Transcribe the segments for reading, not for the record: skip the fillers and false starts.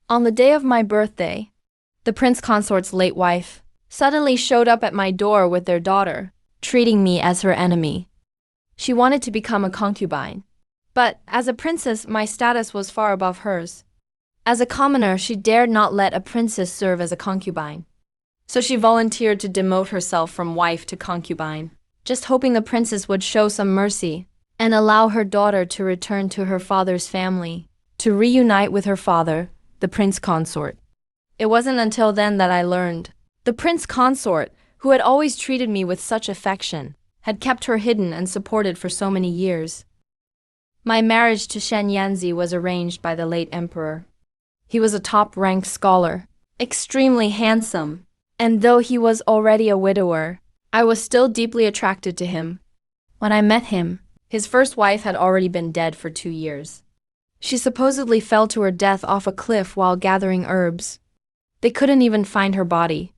On the day of my birthday, the prince consort's late wife suddenly showed up at my door with their daughter, treating me as her enemy. She wanted to become a concubine. But as a princess, my status was far above hers. As a commoner, she dared not let a princess serve as a concubine. So she volunteered to demote herself from wife to concubine, just hoping the princess would show some mercy and allow her daughter to return to her father's family, to reunite with her father, the prince consort. It wasn't until then that I learned. The prince consort, who had always treated me with such affection, had kept her hidden and supported for so many years. My marriage to Shen Yanzi was arranged by the late emperor. He was a top-ranked scholar, extremely handsome, and though he was already a widower, I was still deeply attracted to him. When I met him, his first wife had already been dead for 2 years. She supposedly fell to her death off a cliff while gathering herbs. They couldn't even find her body.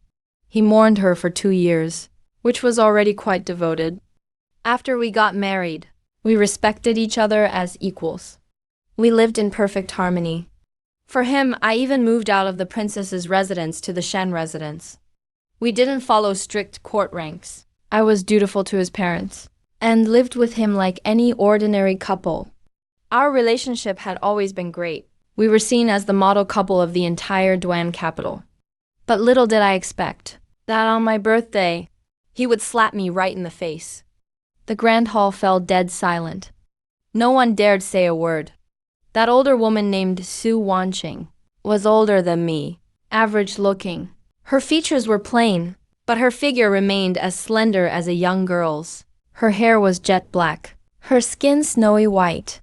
He mourned her for 2 years, which was already quite devoted. After we got married, we respected each other as equals. We lived in perfect harmony. For him, I even moved out of the princess's residence to the Shen residence. We didn't follow strict court ranks. I was dutiful to his parents and lived with him like any ordinary couple. Our relationship had always been great. We were seen as the model couple of the entire Duan capital. But little did I expect that on my birthday, he would slap me right in the face. The grand hall fell dead silent. No one dared say a word. That older woman named Su Wanqing was older than me, average-looking. Her features were plain, but her figure remained as slender as a young girl's. Her hair was jet black, her skin snowy white.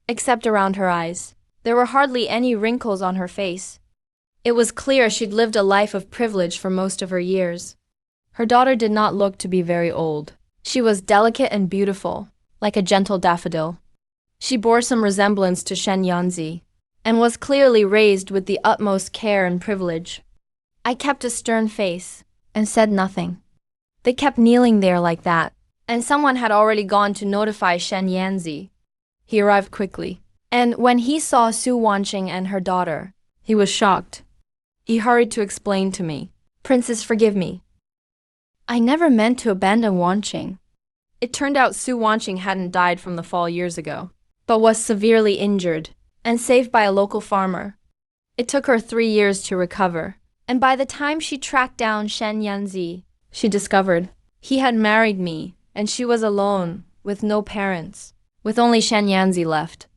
Except around her eyes, there were hardly any wrinkles on her face. It was clear she'd lived a life of privilege for most of her years. Her daughter did not look to be very old. She was delicate and beautiful, like a gentle daffodil. She bore some resemblance to Shen Yanzi, and was clearly raised with the utmost care and privilege. I kept a stern face, and said nothing. They kept kneeling there like that, and someone had already gone to notify Shen Yanzi. He arrived quickly, and when he saw Su Wanqing and her daughter, he was shocked. He hurried to explain to me, "Princess, forgive me. I never meant to abandon Wanqing." It turned out Su Wanqing hadn't died from the fall years ago, but was severely injured and saved by a local farmer. It took her 3 years to recover, and by the time she tracked down Shen Yanzi, she discovered he had married me, and she was alone, with no parents, with only Shen Yanzi left.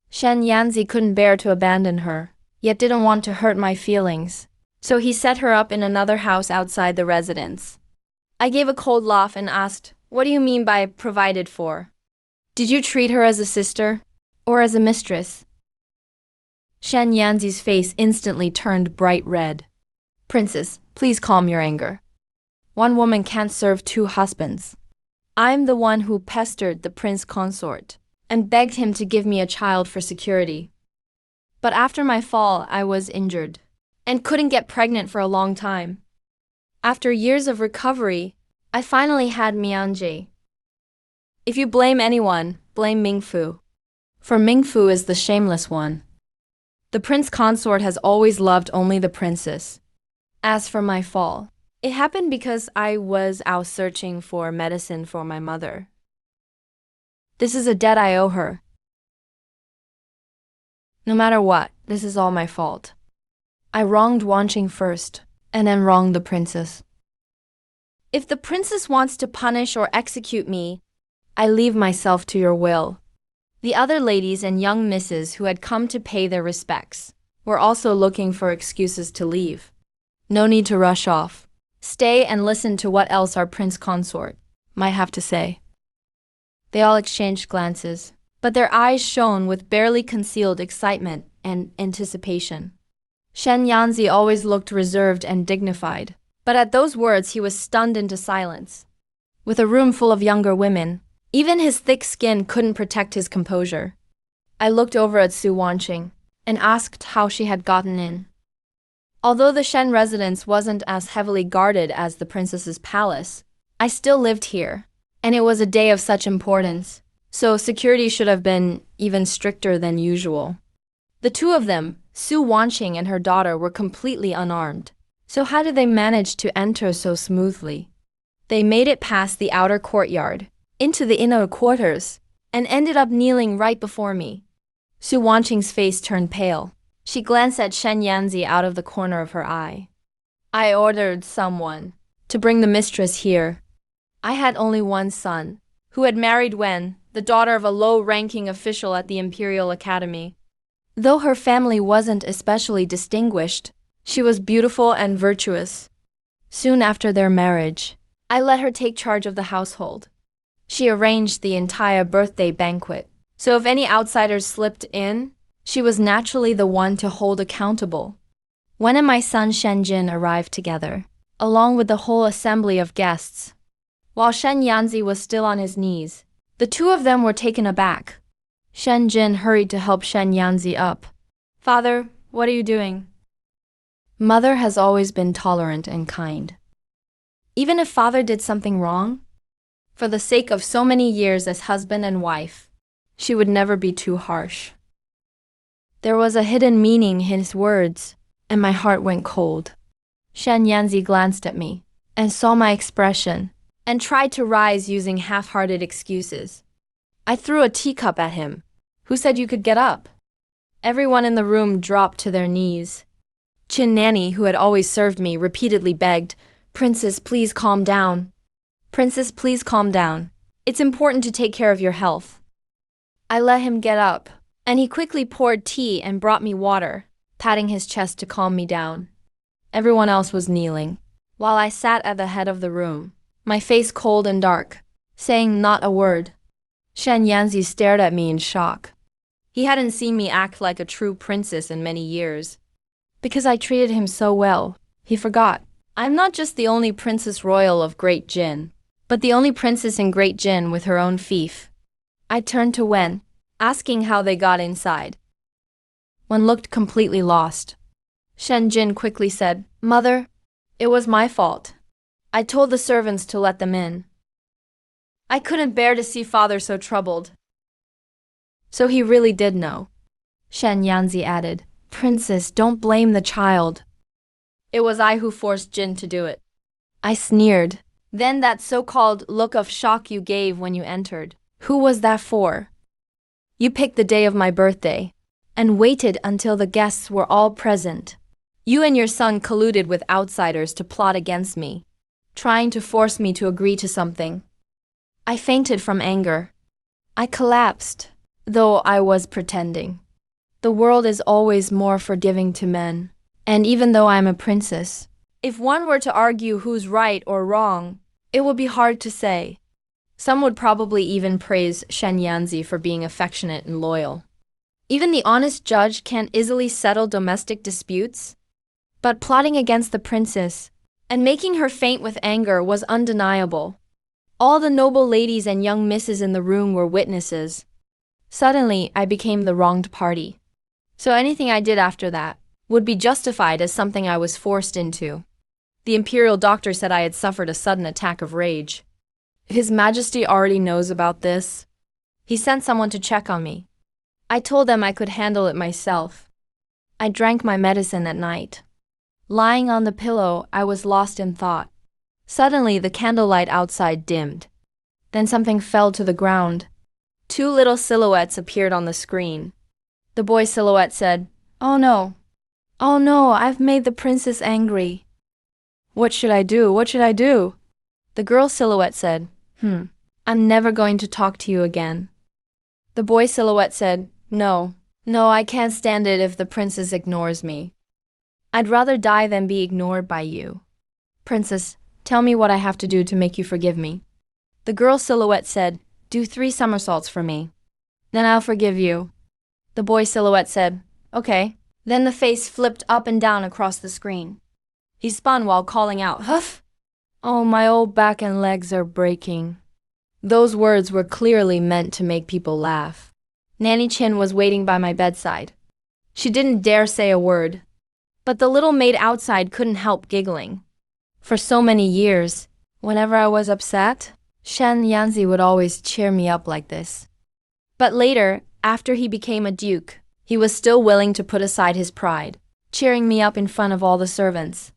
Shen Yanzi couldn't bear to abandon her, yet didn't want to hurt my feelings, so he set her up in another house outside the residence. I gave a cold laugh and asked, "What do you mean by provided for? Did you treat her as a sister, or as a mistress?" Shen Yanzi's face instantly turned bright red. "Princess, please calm your anger. One woman can't serve 2 husbands. I'm the one who pestered the prince consort and begged him to give me a child for security. But after my fall, I was injured and couldn't get pregnant for a long time. After years of recovery, I finally had Mianji. If you blame anyone, blame Mingfu. For Mingfu is the shameless one. The prince consort has always loved only the princess. As for my fall, it happened because I was out searching for medicine for my mother. This is a debt I owe her. No matter what, this is all my fault. I wronged Wanqing first, and then wronged the princess. If the princess wants to punish or execute me, I leave myself to your will." The other ladies and young misses who had come to pay their respects were also looking for excuses to leave. No need to rush off. Stay and listen to what else our prince consort might have to say. They all exchanged glances, but their eyes shone with barely concealed excitement and anticipation. Shen Yanzi always looked reserved and dignified, but at those words he was stunned into silence. With a room full of younger women, even his thick skin couldn't protect his composure. I looked over at Su Wanqing and asked how she had gotten in. Although the Shen residence wasn't as heavily guarded as the princess's palace, I still lived here, and it was a day of such importance, so security should have been even stricter than usual. The 2 of them, Su Wanqing and her daughter were completely unarmed. So how did they manage to enter so smoothly? They made it past the outer courtyard, into the inner quarters, and ended up kneeling right before me. Su Wanqing's face turned pale. She glanced at Shen Yanzi out of the corner of her eye. I ordered someone to bring the mistress here. I had only one son, who had married Wen, the daughter of a low-ranking official at the Imperial Academy. Though her family wasn't especially distinguished, she was beautiful and virtuous. Soon after their marriage, I let her take charge of the household. She arranged the entire birthday banquet, so if any outsiders slipped in, she was naturally the one to hold accountable. Wen and my son Shenjin arrived together, along with the whole assembly of guests. While Shen Yanzi was still on his knees, the two of them were taken aback. Shenjin hurried to help Shen Yanzi up. Father, what are you doing? Mother has always been tolerant and kind. Even if father did something wrong, for the sake of so many years as husband and wife, she would never be too harsh. There was a hidden meaning in his words, and my heart went cold. Shen Yanzi glanced at me and saw my expression and tried to rise using half-hearted excuses. I threw a teacup at him. Who said you could get up? Everyone in the room dropped to their knees. Chin Nanny, who had always served me, repeatedly begged, Princess, please calm down. Princess, please calm down. It's important to take care of your health. I let him get up, and he quickly poured tea and brought me water, patting his chest to calm me down. Everyone else was kneeling, while I sat at the head of the room, my face cold and dark, saying not a word. Shen Yanzi stared at me in shock. He hadn't seen me act like a true princess in many years. Because I treated him so well, he forgot. I'm not just the only princess royal of Great Jin, but the only princess in Great Jin with her own fief. I turned to Wen, asking how they got inside. Wen looked completely lost. Shen Jin quickly said, Mother, it was my fault. I told the servants to let them in. I couldn't bear to see father so troubled. So he really did know. Shen Yanzi added, Princess, don't blame the child. It was I who forced Jin to do it. I sneered. Then that so-called look of shock you gave when you entered. Who was that for? You picked the day of my birthday, and waited until the guests were all present. You and your son colluded with outsiders to plot against me, trying to force me to agree to something. I fainted from anger. I collapsed, though I was pretending. The world is always more forgiving to men, and even though I am a princess, if one were to argue who's right or wrong, it would be hard to say. Some would probably even praise Shen Yanzi for being affectionate and loyal. Even the honest judge can't easily settle domestic disputes. But plotting against the princess and making her faint with anger was undeniable. All the noble ladies and young misses in the room were witnesses. Suddenly, I became the wronged party. So anything I did after that would be justified as something I was forced into. The imperial doctor said I had suffered a sudden attack of rage. His Majesty already knows about this. He sent someone to check on me. I told them I could handle it myself. I drank my medicine at night. Lying on the pillow, I was lost in thought. Suddenly, the candlelight outside dimmed. Then something fell to the ground. Two little silhouettes appeared on the screen. The boy silhouette said, Oh no. Oh no, I've made the princess angry. What should I do? What should I do? The girl silhouette said, I'm never going to talk to you again. The boy silhouette said, No, I can't stand it if the princess ignores me. I'd rather die than be ignored by you. Princess, tell me what I have to do to make you forgive me. The girl silhouette said, Do 3 somersaults for me. Then I'll forgive you. The boy silhouette said, Okay. Then the face flipped up and down across the screen. He spun while calling out, Huff! Oh, my old back and legs are breaking. Those words were clearly meant to make people laugh. Nanny Chin was waiting by my bedside. She didn't dare say a word. But the little maid outside couldn't help giggling. For so many years, whenever I was upset, Shen Yanzi would always cheer me up like this. But later, after he became a duke, He was still willing to put aside his pride, cheering me up in front of all the servants.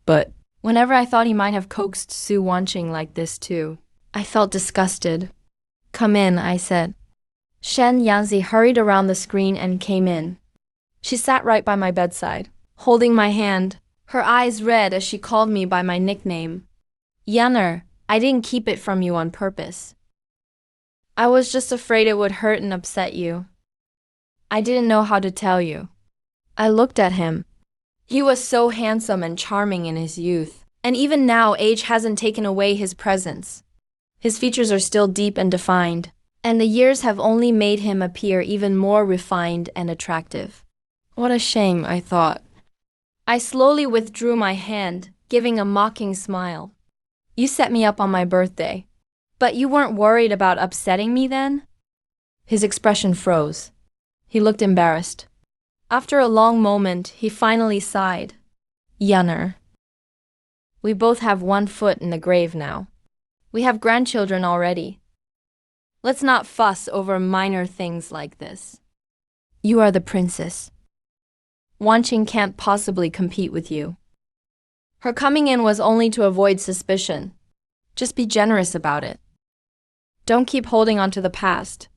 But whenever I thought he might have coaxed Su Wanqing like this too, I felt disgusted. "Come in," I said. Shen Yanzi hurried around the screen and came in. She sat right by my bedside, holding my hand, her eyes red as she called me by my nickname. "Yanner, I didn't keep it from you on purpose. I was just afraid it would hurt and upset you. I didn't know how to tell you." I looked at him. He was so handsome and charming in his youth, and even now age hasn't taken away his presence. His features are still deep and defined, and the years have only made him appear even more refined and attractive. What a shame, I thought. I slowly withdrew my hand, giving a mocking smile. "You set me up on my birthday. But you weren't worried about upsetting me then?" His expression froze. He looked embarrassed. After a long moment, he finally sighed. "Yanner, we both have one foot in the grave now. We have grandchildren already. Let's not fuss over minor things like this. You are the princess. Wanqing can't possibly compete with you. Her coming in was only to avoid suspicion. Just be generous about it. Don't keep holding on to the past."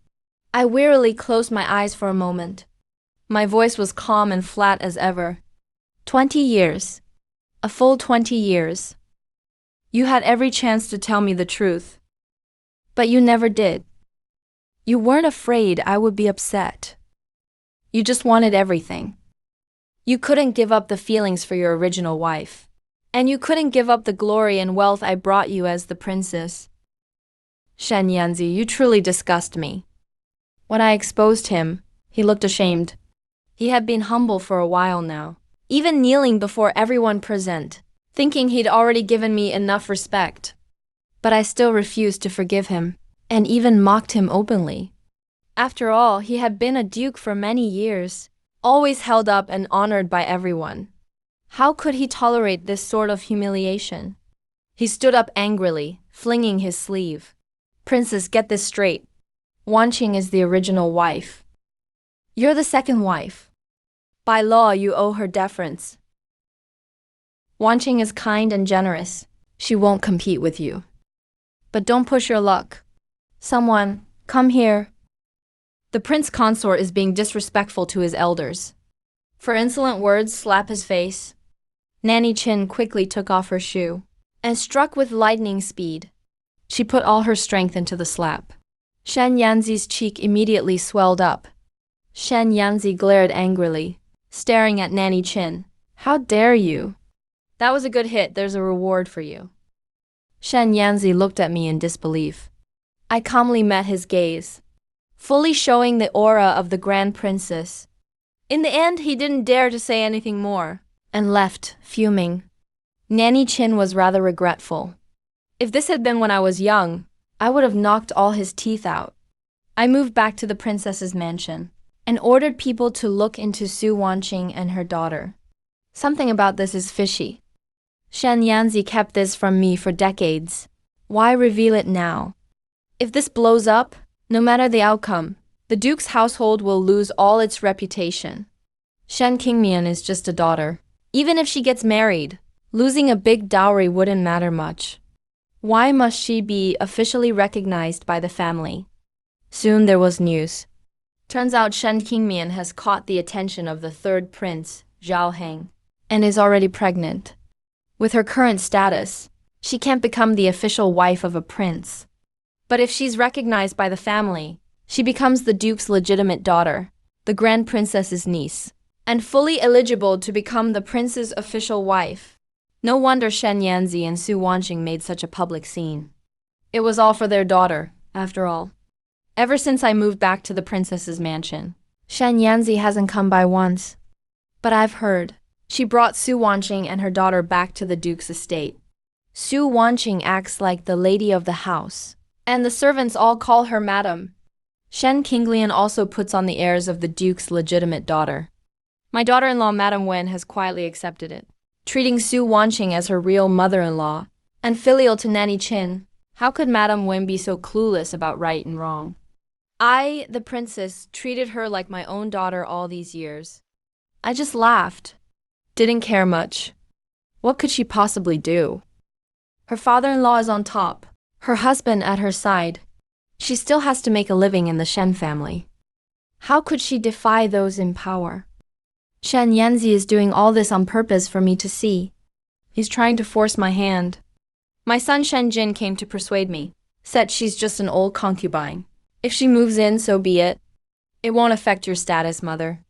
I wearily closed my eyes for a moment. My voice was calm and flat as ever. 20 years. A full 20 years. You had every chance to tell me the truth. But you never did. You weren't afraid I would be upset. You just wanted everything. You couldn't give up the feelings for your original wife. And you couldn't give up the glory and wealth I brought you as the princess. Shen Yanzi, you truly disgust me. When I exposed him, he looked ashamed. He had been humble for a while now, even kneeling before everyone present, thinking he'd already given me enough respect. But I still refused to forgive him, and even mocked him openly. After all, he had been a duke for many years, always held up and honored by everyone. How could he tolerate this sort of humiliation? He stood up angrily, flinging his sleeve. "Princess, get this straight. Wanqing is the original wife. You're the second wife. By law, you owe her deference. Wanqing is kind and generous. She won't compete with you. But don't push your luck. Someone, come here." The prince consort is being disrespectful to his elders. For insolent words, slap his face. Nanny Qin quickly took off her shoe and struck with lightning speed. She put all her strength into the slap. Shen Yanzi's cheek immediately swelled up. Shen Yanzi glared angrily, staring at Nanny Qin. "How dare you? That was a good hit, there's a reward for you." Shen Yanzi looked at me in disbelief. I calmly met his gaze, fully showing the aura of the grand princess. In the end, he didn't dare to say anything more, and left, fuming. Nanny Qin was rather regretful. If this had been when I was young, I would have knocked all his teeth out. I moved back to the princess's mansion and ordered people to look into Su Wanqing and her daughter. Something about this is fishy. Shen Yanzi kept this from me for decades. Why reveal it now? If this blows up, no matter the outcome, the duke's household will lose all its reputation. Shen Qingmian is just a daughter. Even if she gets married, losing a big dowry wouldn't matter much. Why must she be officially recognized by the family? Soon there was news. Turns out Shen Qingmian has caught the attention of the third prince, Zhao Heng, and is already pregnant. With her current status, she can't become the official wife of a prince. But if she's recognized by the family, she becomes the duke's legitimate daughter, the grand princess's niece, and fully eligible to become the prince's official wife. No wonder Shen Yanzi and Su Wanqing made such a public scene. It was all for their daughter, after all. Ever since I moved back to the princess's mansion, Shen Yanzi hasn't come by once. But I've heard. She brought Su Wanqing and her daughter back to the duke's estate. Su Wanqing acts like the lady of the house, and the servants all call her madam. Shen Qinglian also puts on the airs of the duke's legitimate daughter. My daughter-in-law, Madam Wen, has quietly accepted it, treating Su Wanqing as her real mother-in-law and filial to Nanny Qin. How could Madam Wen be so clueless about right and wrong? I, the princess, treated her like my own daughter all these years. I just laughed. Didn't care much. What could she possibly do? Her father-in-law is on top, her husband at her side. She still has to make a living in the Shen family. How could she defy those in power? Shen Yanzi is doing all this on purpose for me to see. He's trying to force my hand. My son Shen Jin came to persuade me, said she's just an old concubine. If she moves in, so be it. It won't affect your status, mother.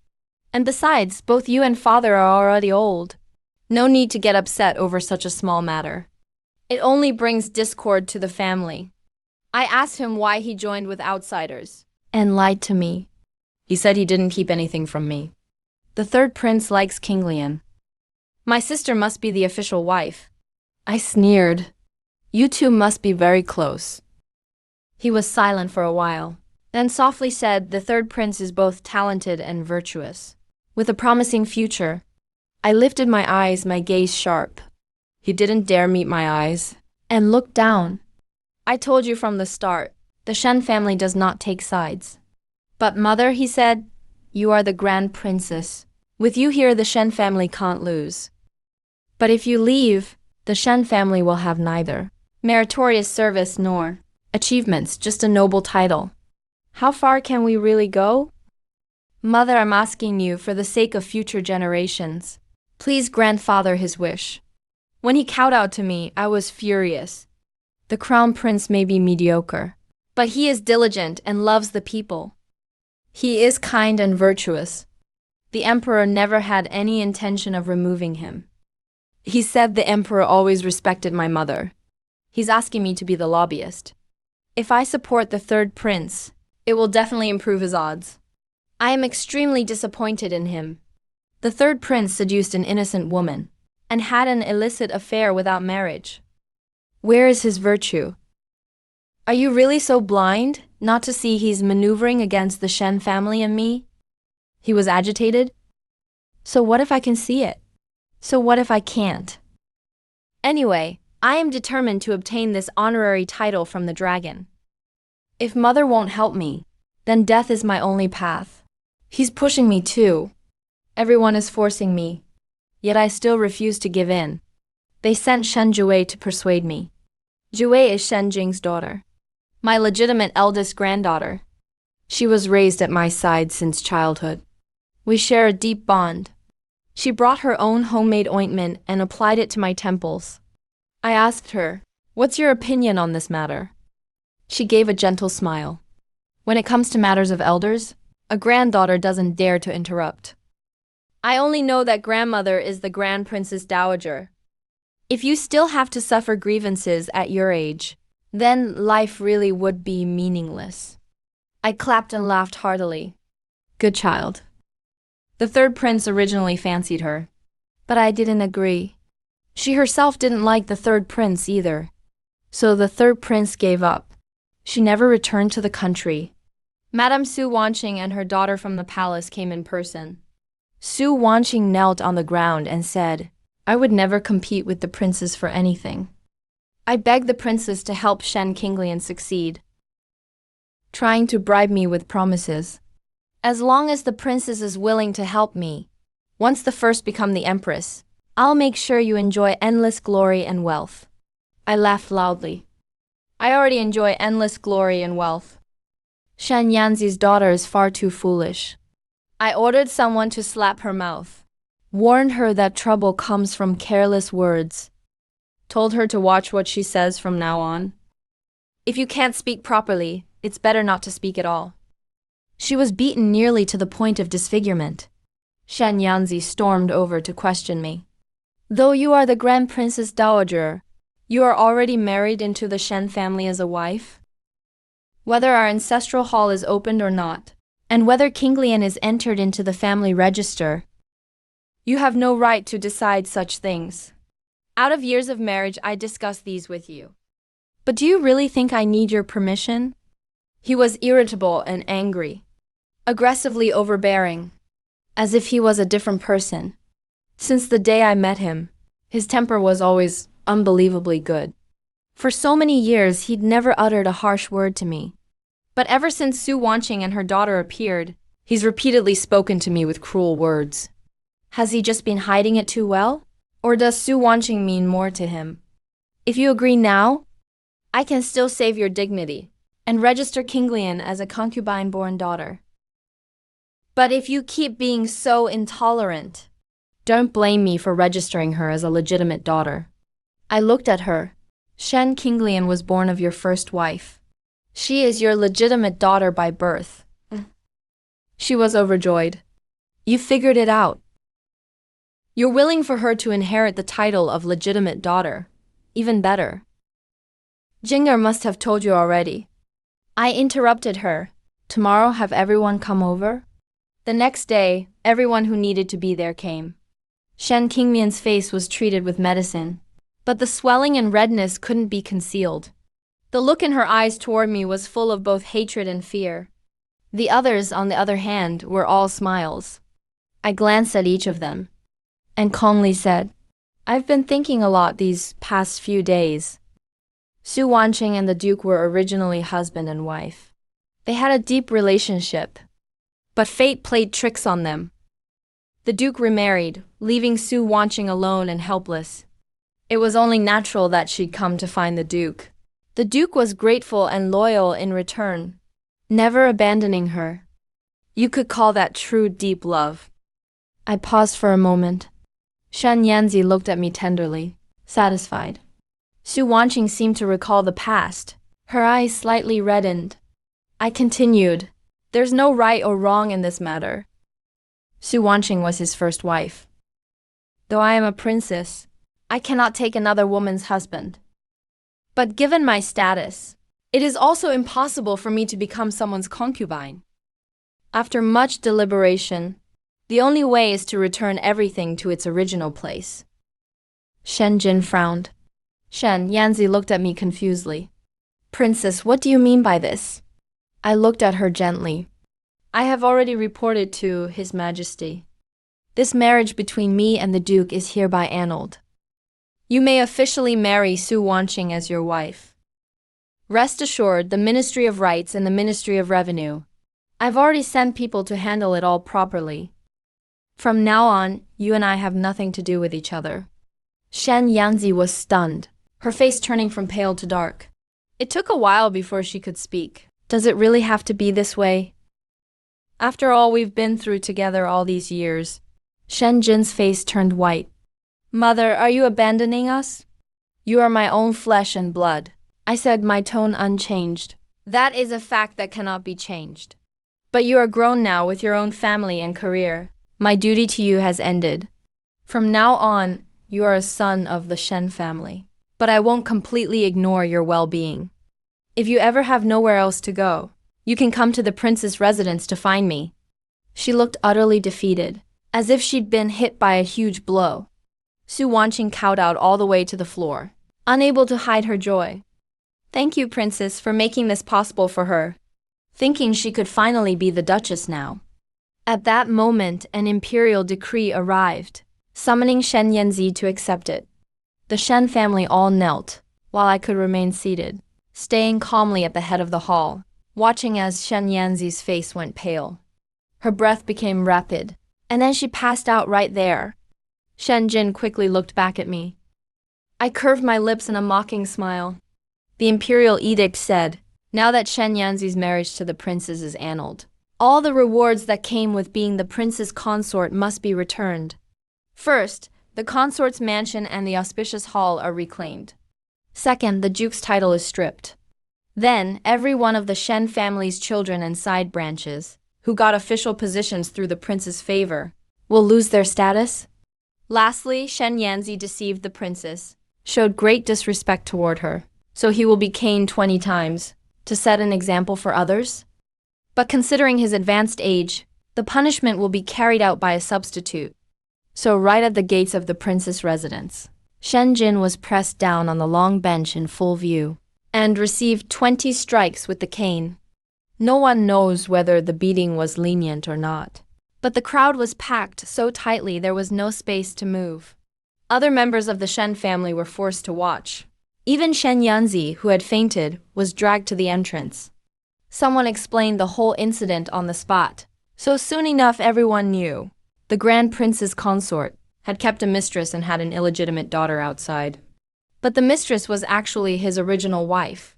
And besides, both you and father are already old. No need to get upset over such a small matter. It only brings discord to the family. I asked him why he joined with outsiders, and lied to me. He said he didn't keep anything from me. The third prince likes King Lian. My sister must be the official wife. I sneered. You two must be very close. He was silent for a while, then softly said the third prince is both talented and virtuous, with a promising future. I lifted my eyes, my gaze sharp. He didn't dare meet my eyes, and looked down. I told you from the start, the Shen family does not take sides. But mother, he said, you are the grand princess. With you here, the Shen family can't lose. But if you leave, the Shen family will have neither meritorious service nor achievements, just a noble title. How far can we really go? Mother, I'm asking you for the sake of future generations. Please grant father his wish. When he kowtowed to me, I was furious. The crown prince may be mediocre, but he is diligent and loves the people. He is kind and virtuous. The emperor never had any intention of removing him. He said the emperor always respected my mother. He's asking me to be the lobbyist. If I support the third prince, it will definitely improve his odds. I am extremely disappointed in him. The third prince seduced an innocent woman and had an illicit affair without marriage. Where is his virtue? Are you really so blind not to see he's maneuvering against the Shen family and me? He was agitated. So what if I can see it? So what if I can't? Anyway, I am determined to obtain this honorary title from the dragon. If mother won't help me, then death is my only path. He's pushing me too. Everyone is forcing me. Yet I still refuse to give in. They sent Shen Jue to persuade me. Jue is Shen Jing's daughter, my legitimate eldest granddaughter. She was raised at my side since childhood. We share a deep bond. She brought her own homemade ointment and applied it to my temples. I asked her, "What's your opinion on this matter?" She gave a gentle smile. When it comes to matters of elders, a granddaughter doesn't dare to interrupt. I only know that grandmother is the Grand Princess Dowager. If you still have to suffer grievances at your age, then life really would be meaningless. I clapped and laughed heartily. Good child. The third prince originally fancied her, but I didn't agree. She herself didn't like the third prince either. So the third prince gave up. She never returned to the country. Madame Su Wanqing and her daughter from the palace came in person. Su Wanqing knelt on the ground and said, "I would never compete with the princess for anything. I begged the princess to help Shen Qinglian succeed, trying to bribe me with promises. As long as the princess is willing to help me, once the first become the empress, I'll make sure you enjoy endless glory and wealth." I laughed loudly. I already enjoy endless glory and wealth. Shen Yanzi's daughter is far too foolish. I ordered someone to slap her mouth, warned her that trouble comes from careless words, told her to watch what she says from now on. If you can't speak properly, it's better not to speak at all. She was beaten nearly to the point of disfigurement. Shen Yanzi stormed over to question me. Though you are the Grand Princess Dowager, you are already married into the Shen family as a wife? Whether our ancestral hall is opened or not, and whether Qinglian is entered into the family register, you have no right to decide such things. Out of years of marriage, I discuss these with you. But do you really think I need your permission? He was irritable and angry, aggressively overbearing, as if he was a different person. Since the day I met him, his temper was always unbelievably good. For so many years, he'd never uttered a harsh word to me. But ever since Su Wanqing and her daughter appeared, he's repeatedly spoken to me with cruel words. Has he just been hiding it too well? Or does Su Wanqing mean more to him? If you agree now, I can still save your dignity and register Kinglian as a concubine-born daughter. But if you keep being so intolerant, don't blame me for registering her as a legitimate daughter. I looked at her. Shen Kinglian was born of your first wife. She is your legitimate daughter by birth. She was overjoyed. You figured it out. You're willing for her to inherit the title of legitimate daughter. Even better. Jinger must have told you already. I interrupted her. Tomorrow have everyone come over? The next day, everyone who needed to be there came. Shen Qingmian's face was treated with medicine, but the swelling and redness couldn't be concealed. The look in her eyes toward me was full of both hatred and fear. The others, on the other hand, were all smiles. I glanced at each of them and calmly said, I've been thinking a lot these past few days. Su Wanqing and the Duke were originally husband and wife. They had a deep relationship, but fate played tricks on them. The Duke remarried, leaving Su Wanqing alone and helpless. It was only natural that she'd come to find the Duke. The Duke was grateful and loyal in return, never abandoning her. You could call that true deep love. I paused for a moment. Shen Yanzi looked at me tenderly, satisfied. Su Wanqing seemed to recall the past. Her eyes slightly reddened. I continued, There's no right or wrong in this matter. Su Wanqing was his first wife. Though I am a princess, I cannot take another woman's husband. But given my status, it is also impossible for me to become someone's concubine. After much deliberation, the only way is to return everything to its original place. Shen Jin frowned. Shen Yanzi looked at me confusedly. Princess, what do you mean by this? I looked at her gently. I have already reported to His Majesty. This marriage between me and the Duke is hereby annulled. You may officially marry Su Wanqing as your wife. Rest assured, the Ministry of Rights and the Ministry of Revenue, I've already sent people to handle it all properly. From now on, you and I have nothing to do with each other. Shen Yanzi was stunned, her face turning from pale to dark. It took a while before she could speak. Does it really have to be this way? After all we've been through together all these years. Shen Jin's face turned white. Mother, are you abandoning us? You are my own flesh and blood, I said, my tone unchanged. That is a fact that cannot be changed. But you are grown now with your own family and career. My duty to you has ended. From now on, you are a son of the Shen family. But I won't completely ignore your well-being. If you ever have nowhere else to go, you can come to the prince's residence to find me. She looked utterly defeated, as if she'd been hit by a huge blow. Su Wanqing cowed out all the way to the floor, unable to hide her joy. Thank you, Princess, for making this possible for her. Thinking she could finally be the Duchess now. At that moment, an imperial decree arrived, summoning Shen Yanzi to accept it. The Shen family all knelt, while I could remain seated, staying calmly at the head of the hall, watching as Shen Yanzi's face went pale. Her breath became rapid, and then she passed out right there. Shen Jin quickly looked back at me. I curved my lips in a mocking smile. The imperial edict said, now that Shen Yanzi's marriage to the princess is annulled, all the rewards that came with being the prince's consort must be returned. First, the consort's mansion and the auspicious hall are reclaimed. Second, the duke's title is stripped. Then, every one of the Shen family's children and side branches, who got official positions through the prince's favor, will lose their status. Lastly, Shen Yanzi deceived the princess, showed great disrespect toward her, so he will be caned 20 times, to set an example for others. But considering his advanced age, the punishment will be carried out by a substitute. So right at the gates of the prince's residence, Shen Jin was pressed down on the long bench in full view, and received 20 strikes with the cane. No one knows whether the beating was lenient or not. But the crowd was packed so tightly there was no space to move. Other members of the Shen family were forced to watch. Even Shen Yanzi, who had fainted, was dragged to the entrance. Someone explained the whole incident on the spot. So soon enough, everyone knew. The Grand Prince's consort had kept a mistress and had an illegitimate daughter outside. But the mistress was actually his original wife.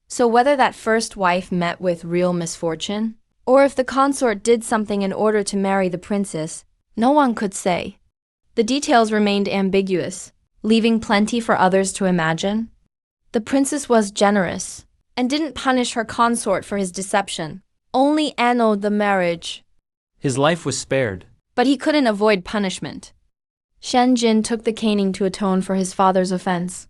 So whether that first wife met with real misfortune, or if the consort did something in order to marry the princess, no one could say. The details remained ambiguous, leaving plenty for others to imagine. The princess was generous and didn't punish her consort for his deception, only annulled the marriage. His life was spared. But he couldn't avoid punishment. Shen Jin took the caning to atone for his father's offense.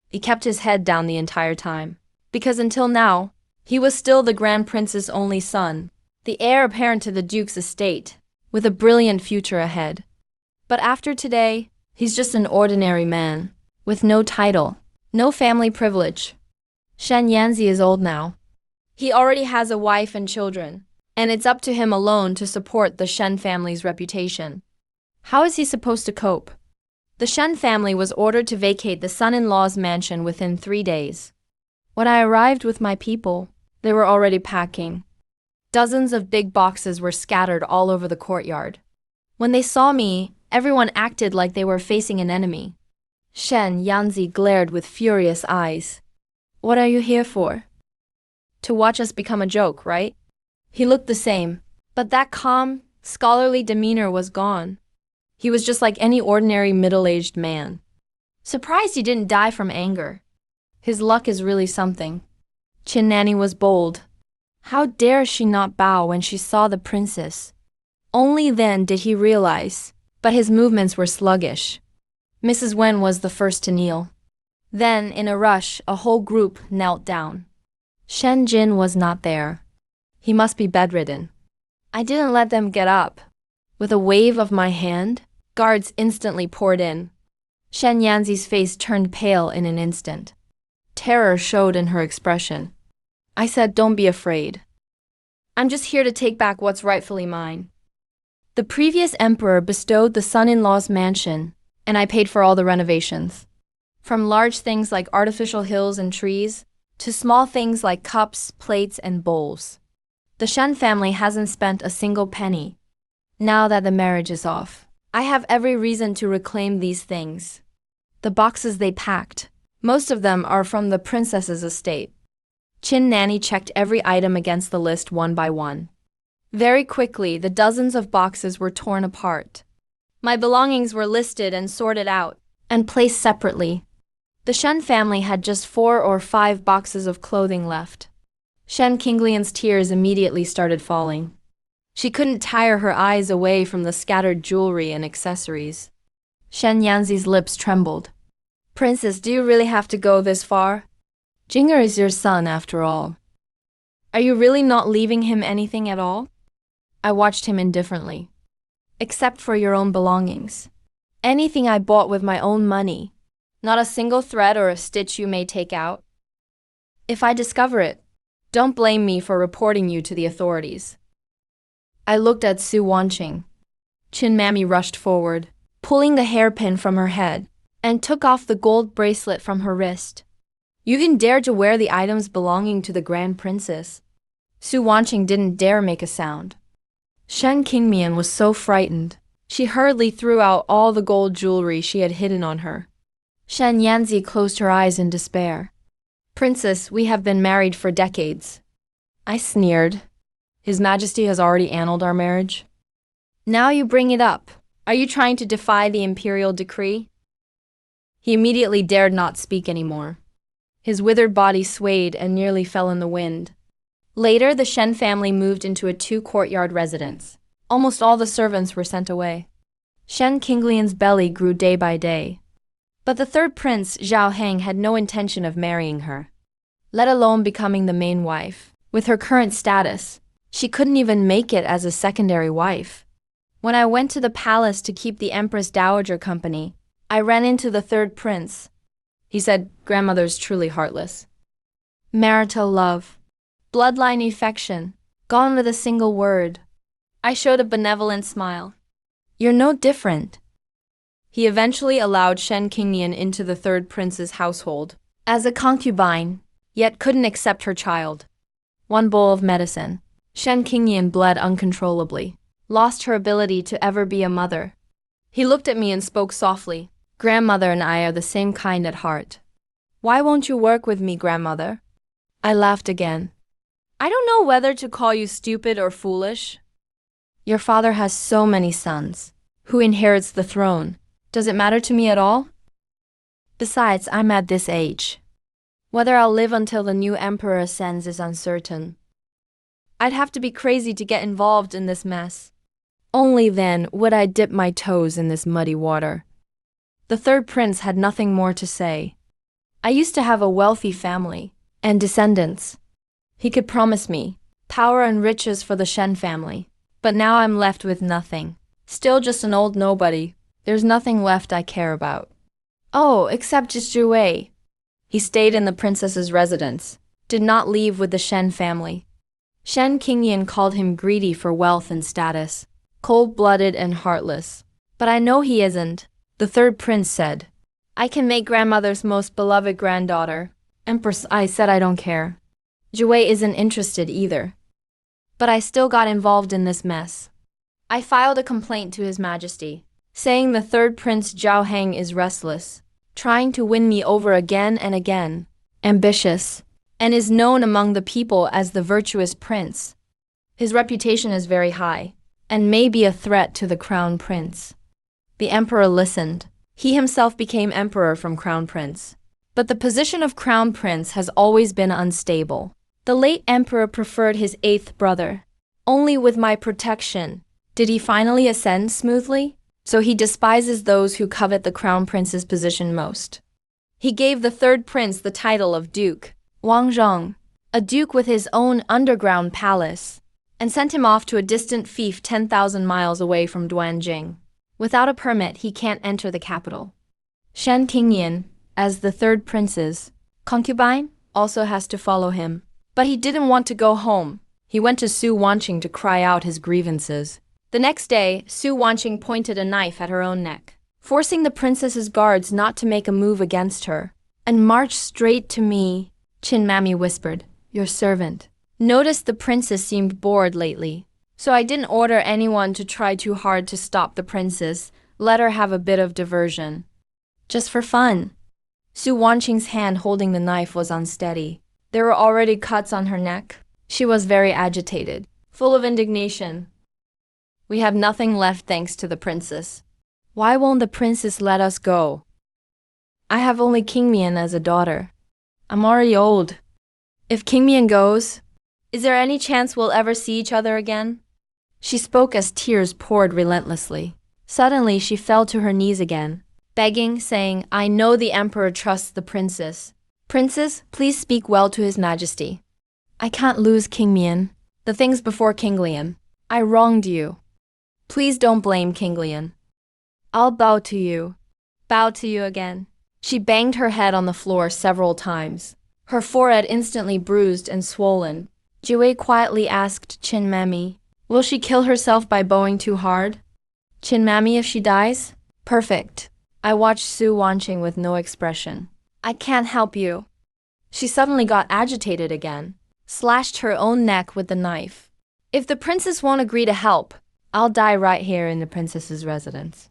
He kept his head down the entire time, because until now, he was still the Grand Prince's only son, the heir apparent to the Duke's estate, with a brilliant future ahead. But after today, he's just an ordinary man, with no title, no family privilege. Shen Yanzi is old now. He already has a wife and children, and it's up to him alone to support the Shen family's reputation. How is he supposed to cope? The Shen family was ordered to vacate the son-in-law's mansion within 3 days. When I arrived with my people, they were already packing. Dozens of big boxes were scattered all over the courtyard. When they saw me, everyone acted like they were facing an enemy. Shen Yanzi glared with furious eyes. What are you here for? To watch us become a joke, right? He looked the same, but that calm, scholarly demeanor was gone. He was just like any ordinary middle-aged man. Surprised he didn't die from anger. His luck is really something. Qin Nanny was bold. How dare she not bow when she saw the princess? Only then did he realize, but his movements were sluggish. Mrs. Wen was the first to kneel. Then, in a rush, a whole group knelt down. Shen Jin was not there. He must be bedridden. I didn't let them get up. With a wave of my hand, guards instantly poured in. Shen Yanzi's face turned pale in an instant. Terror showed in her expression. I said, "Don't be afraid. I'm just here to take back what's rightfully mine." The previous emperor bestowed the son-in-law's mansion, and I paid for all the renovations. From large things like artificial hills and trees, to small things like cups, plates, and bowls. The Shen family hasn't spent a single penny. Now that the marriage is off, I have every reason to reclaim these things. The boxes they packed, most of them are from the princess's estate. Qin Nanny checked every item against the list one by one. Very quickly, the dozens of boxes were torn apart. My belongings were listed and sorted out, and placed separately. The Shen family had just 4 or 5 boxes of clothing left. Shen Qinglian's tears immediately started falling. She couldn't tear her eyes away from the scattered jewelry and accessories. Shen Yanzi's lips trembled. "Princess, do you really have to go this far? Jinger is your son, after all. Are you really not leaving him anything at all?" I watched him indifferently. "Except for your own belongings. Anything I bought with my own money. Not a single thread or a stitch you may take out. If I discover it, don't blame me for reporting you to the authorities." I looked at Su Wanqing. Qin Mammy rushed forward, pulling the hairpin from her head, and took off the gold bracelet from her wrist. "You can dare to wear the items belonging to the Grand Princess." Su Wanqing didn't dare make a sound. Shen Qingmian was so frightened, she hurriedly threw out all the gold jewelry she had hidden on her. Shen Yanzi closed her eyes in despair. "Princess, we have been married for decades." I sneered. "His Majesty has already annulled our marriage." "Now you bring it up. Are you trying to defy the imperial decree?" He immediately dared not speak anymore. His withered body swayed and nearly fell in the wind. Later, the Shen family moved into a 2-courtyard residence. Almost all the servants were sent away. Shen Qinglian's belly grew day by day. But the third prince, Zhao Heng, had no intention of marrying her, let alone becoming the main wife. With her current status, she couldn't even make it as a secondary wife. When I went to the palace to keep the Empress Dowager company, I ran into the third prince. He said, "Grandmother's truly heartless. Marital love, bloodline affection, gone with a single word." I showed a benevolent smile. "You're no different." He eventually allowed Shen Qingnian into the third prince's household as a concubine, yet couldn't accept her child. one bowl of medicine. Shen Qingyan bled uncontrollably, lost her ability to ever be a mother. He looked at me and spoke softly. Grandmother and I are the same kind at heart. Why won't you work with me, grandmother? I laughed again. I don't know whether to call you stupid or foolish. Your father has so many sons. Who inherits the throne? Does it matter to me at all? Besides, I'm at this age. Whether I'll live until the new emperor ascends is uncertain. I'd have to be crazy to get involved in this mess. Only then would I dip my toes in this muddy water. The third prince had nothing more to say. I used to have a wealthy family and descendants. He could promise me power and riches for the Shen family. But now I'm left with nothing. Still just an old nobody. There's nothing left I care about. Oh, except just Zhu Wei. He stayed in the princess's residence, did not leave with the Shen family. Shen Qingyan called him greedy for wealth and status, cold-blooded and heartless. But I know he isn't, the third prince said. I can make grandmother's most beloved granddaughter. Empress, I said I don't care. Zhu Wei isn't interested either. But I still got involved in this mess. I filed a complaint to His Majesty, saying the third prince Zhao Heng is restless, trying to win me over again and again, ambitious, and is known among the people as the virtuous prince. His reputation is very high, and may be a threat to the crown prince. The emperor listened. He himself became emperor from crown prince. But the position of crown prince has always been unstable. The late emperor preferred his eighth brother. Only with my protection did he finally ascend smoothly, so he despises those who covet the crown prince's position most. He gave the third prince the title of duke, Wang Zheng, a duke with his own underground palace, and sent him off to a distant fief 10,000 miles away from Duanjing. Without a permit, he can't enter the capital. Shen Qingyan, as the third prince's concubine, also has to follow him. But he didn't want to go home. He went to Su Wanqing to cry out his grievances. The next day, Su Wanqing pointed a knife at her own neck, forcing the princess's guards not to make a move against her, and marched straight to me. Qin Mami whispered, your servant. Noticed the princess seemed bored lately, so I didn't order anyone to try too hard to stop the princess. Let her have a bit of diversion. Just for fun. Su Wanqing's hand holding the knife was unsteady. There were already cuts on her neck. She was very agitated, full of indignation. We have nothing left thanks to the princess. Why won't the princess let us go? I have only Qingmian as a daughter. I'm already old. If Qingmian goes, is there any chance we'll ever see each other again? She spoke as tears poured relentlessly. Suddenly she fell to her knees again, begging, saying, I know the emperor trusts the princess. Princess, please speak well to His Majesty. I can't lose Qingmian. The things before Qinglian. I wronged you. Please don't blame Qinglian. I'll bow to you. Bow to you again. She banged her head on the floor several times, her forehead instantly bruised and swollen. Zhu Wei quietly asked Qin Mami, will she kill herself by bowing too hard? Qin Mami, if she dies? Perfect. I watched Su Wanqing with no expression. I can't help you. She suddenly got agitated again, slashed her own neck with the knife. If the princess won't agree to help, I'll die right here in the princess's residence.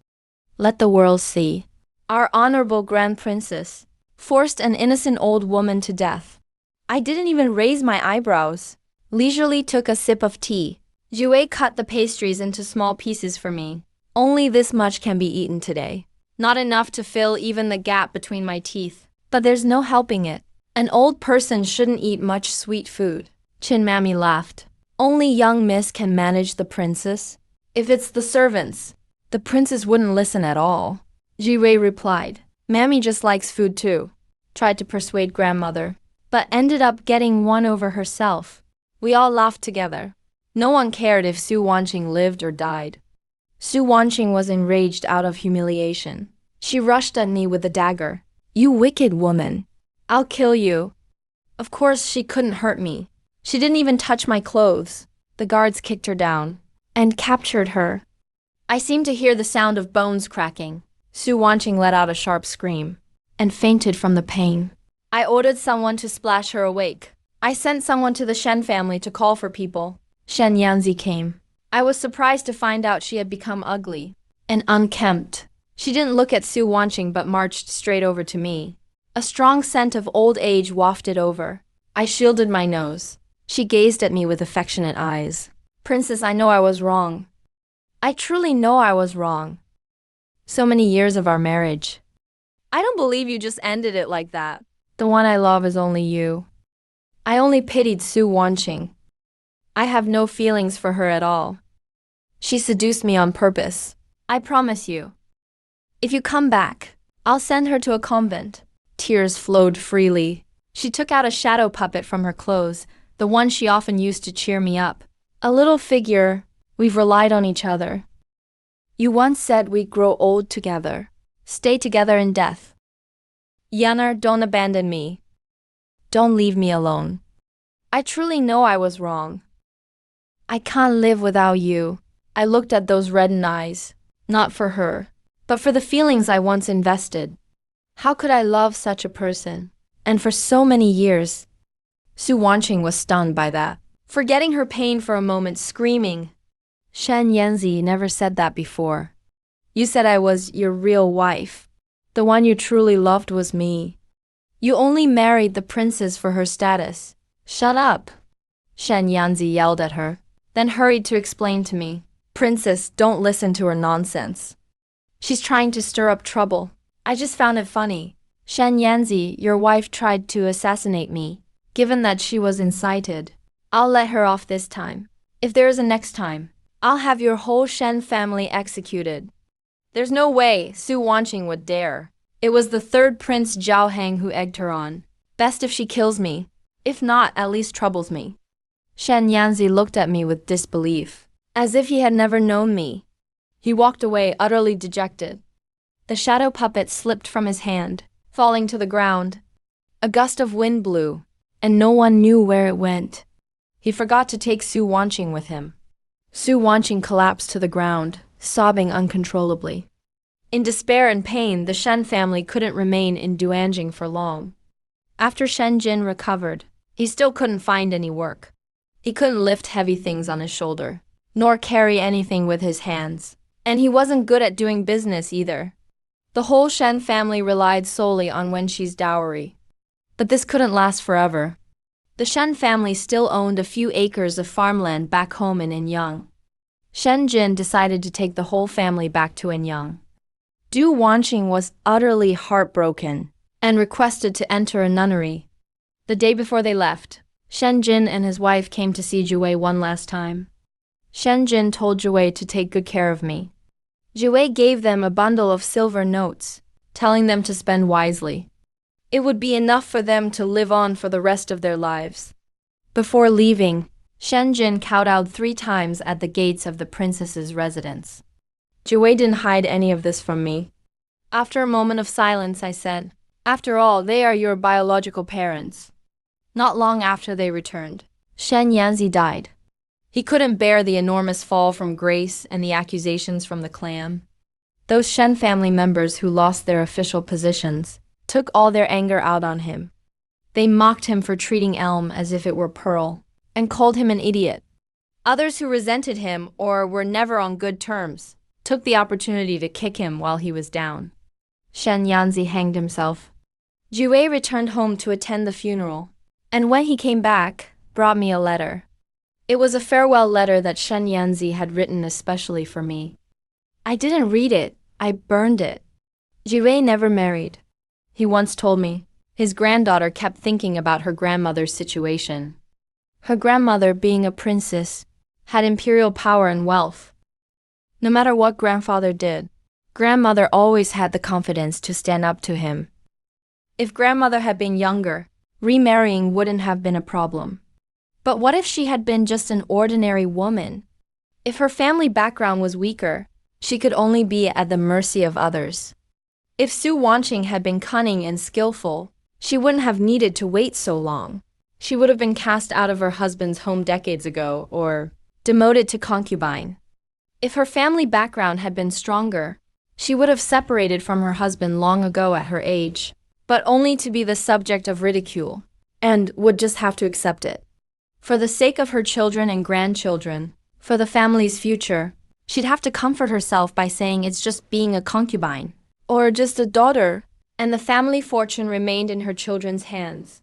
Let the world see. Our honorable grand princess forced an innocent old woman to death. I didn't even raise my eyebrows. Leisurely took a sip of tea. Zhu Wei cut the pastries into small pieces for me. Only this much can be eaten today. Not enough to fill even the gap between my teeth. But there's no helping it. An old person shouldn't eat much sweet food. Qin Mami laughed. Only young miss can manage the princess. If it's the servants, the princess wouldn't listen at all. Zhu Wei replied. Mammy just likes food too. Tried to persuade grandmother, but ended up getting one over herself. We all laughed together. No one cared if Su Wanqing lived or died. Su Wanqing was enraged out of humiliation. She rushed at me with a dagger. You wicked woman. I'll kill you. Of course, she couldn't hurt me. She didn't even touch my clothes. The guards kicked her down and captured her. I seemed to hear the sound of bones cracking. Su Wanqing let out a sharp scream and fainted from the pain. I ordered someone to splash her awake. I sent someone to the Shen family to call for people. Shen Yanzi came. I was surprised to find out she had become ugly and unkempt. She didn't look at Su Wanqing but marched straight over to me. A strong scent of old age wafted over. I shielded my nose. She gazed at me with affectionate eyes. Princess, I know I was wrong. I truly know I was wrong. So many years of our marriage. I don't believe you just ended it like that. The one I love is only you. I only pitied Su Wanqing. I have no feelings for her at all. She seduced me on purpose. I promise you. If you come back, I'll send her to a convent. Tears flowed freely. She took out a shadow puppet from her clothes, the one she often used to cheer me up. A little figure, we've relied on each other. You once said we'd grow old together, stay together in death. Yanar, don't abandon me. Don't leave me alone. I truly know I was wrong. I can't live without you. I looked at those reddened eyes, not for her, but for the feelings I once invested. How could I love such a person? And for so many years. Su Wanqing was stunned by that, forgetting her pain for a moment, screaming. Shen Yanzi never said that before. You said I was your real wife. The one you truly loved was me. You only married the princess for her status. Shut up. Shen Yanzi yelled at her, then hurried to explain to me. Princess, don't listen to her nonsense. She's trying to stir up trouble. I just found it funny. Shen Yanzi, your wife tried to assassinate me. Given that she was incited, I'll let her off this time. If there is a next time, I'll have your whole Shen family executed. There's no way Su Wanqing would dare. It was the third Prince Zhao Heng who egged her on. Best if she kills me. If not, at least troubles me. Shen Yanzi looked at me with disbelief, as if he had never known me. He walked away utterly dejected. The shadow puppet slipped from his hand, falling to the ground. A gust of wind blew, and no one knew where it went. He forgot to take Su Wanqing with him. Su Wanqing collapsed to the ground, sobbing uncontrollably. In despair and pain, the Shen family couldn't remain in Duanjing for long. After Shen Jin recovered, he still couldn't find any work. He couldn't lift heavy things on his shoulder, nor carry anything with his hands. And he wasn't good at doing business either. The whole Shen family relied solely on Wenxi's dowry. But this couldn't last forever. The Shen family still owned a few acres of farmland back home in Anyang. Shen Jin decided to take the whole family back to Anyang. Du Wanqing was utterly heartbroken and requested to enter a nunnery. The day before they left, Shen Jin and his wife came to see Jiwei one last time. Shen Jin told Jiwei to take good care of me. Jiwei gave them a bundle of silver notes, telling them to spend wisely. It would be enough for them to live on for the rest of their lives. Before leaving, Shen Jin kowtowed 3 times at the gates of the princess's residence. Jiwei didn't hide any of this from me. After a moment of silence, I said, after all, they are your biological parents. Not long after they returned, Shen Yanzi died. He couldn't bear the enormous fall from grace and the accusations from the clan. Those Shen family members who lost their official positions took all their anger out on him. They mocked him for treating Elm as if it were pearl, and called him an idiot. Others who resented him or were never on good terms took the opportunity to kick him while he was down. Shen Yanzi hanged himself. Jiwei returned home to attend the funeral, and when he came back, brought me a letter. It was a farewell letter that Shen Yanzi had written especially for me. I didn't read it, I burned it. Jiwei never married. He once told me his granddaughter kept thinking about her grandmother's situation. Her grandmother, being a princess, had imperial power and wealth. No matter what grandfather did, grandmother always had the confidence to stand up to him. If grandmother had been younger, remarrying wouldn't have been a problem. But what if she had been just an ordinary woman? If her family background was weaker, she could only be at the mercy of others. If Su Wanqing had been cunning and skillful, she wouldn't have needed to wait so long. She would have been cast out of her husband's home decades ago or demoted to concubine. If her family background had been stronger, she would have separated from her husband long ago at her age, but only to be the subject of ridicule. and would just have to accept it. For the sake of her children and grandchildren, for the family's future, she'd have to comfort herself by saying it's just being a concubine, or just a daughter, and the family fortune remained in her children's hands.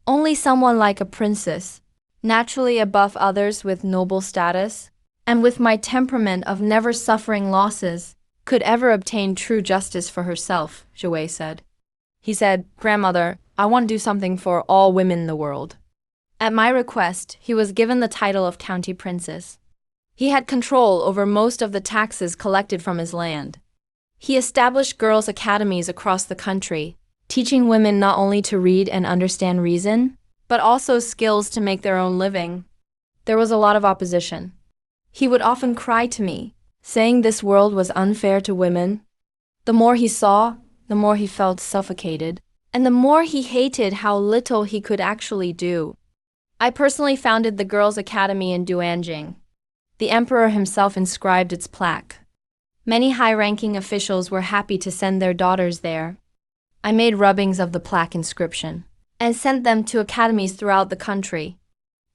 Only someone like a princess, naturally above others with noble status, and with my temperament of never suffering losses, could ever obtain true justice for herself, Zhui said. He said, "Grandmother, I want to do something for all women in the world." At my request, he was given the title of county princess. He had control over most of the taxes collected from his land. He established girls' academies across the country, teaching women not only to read and understand reason, but also skills to make their own living. There was a lot of opposition. He would often cry to me, saying this world was unfair to women. The more he saw, the more he felt suffocated, and the more he hated how little he could actually do. I personally founded the Girls' Academy in Duanjing. The emperor himself inscribed its plaque. Many high-ranking officials were happy to send their daughters there. I made rubbings of the plaque inscription and sent them to academies throughout the country.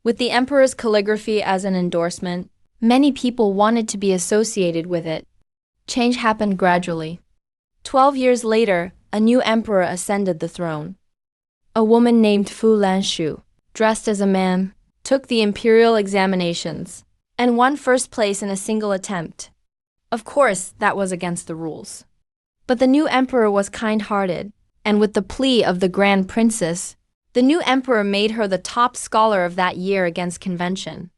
With the emperor's calligraphy as an endorsement, many people wanted to be associated with it. Change happened gradually. 12 years later, a new emperor ascended the throne. A woman named Fu Lanshu, dressed as a man, took the imperial examinations and won first place in a single attempt. Of course, that was against the rules. But the new emperor was kind-hearted, and with the plea of the Grand Princess, the new emperor made her the top scholar of that year against convention.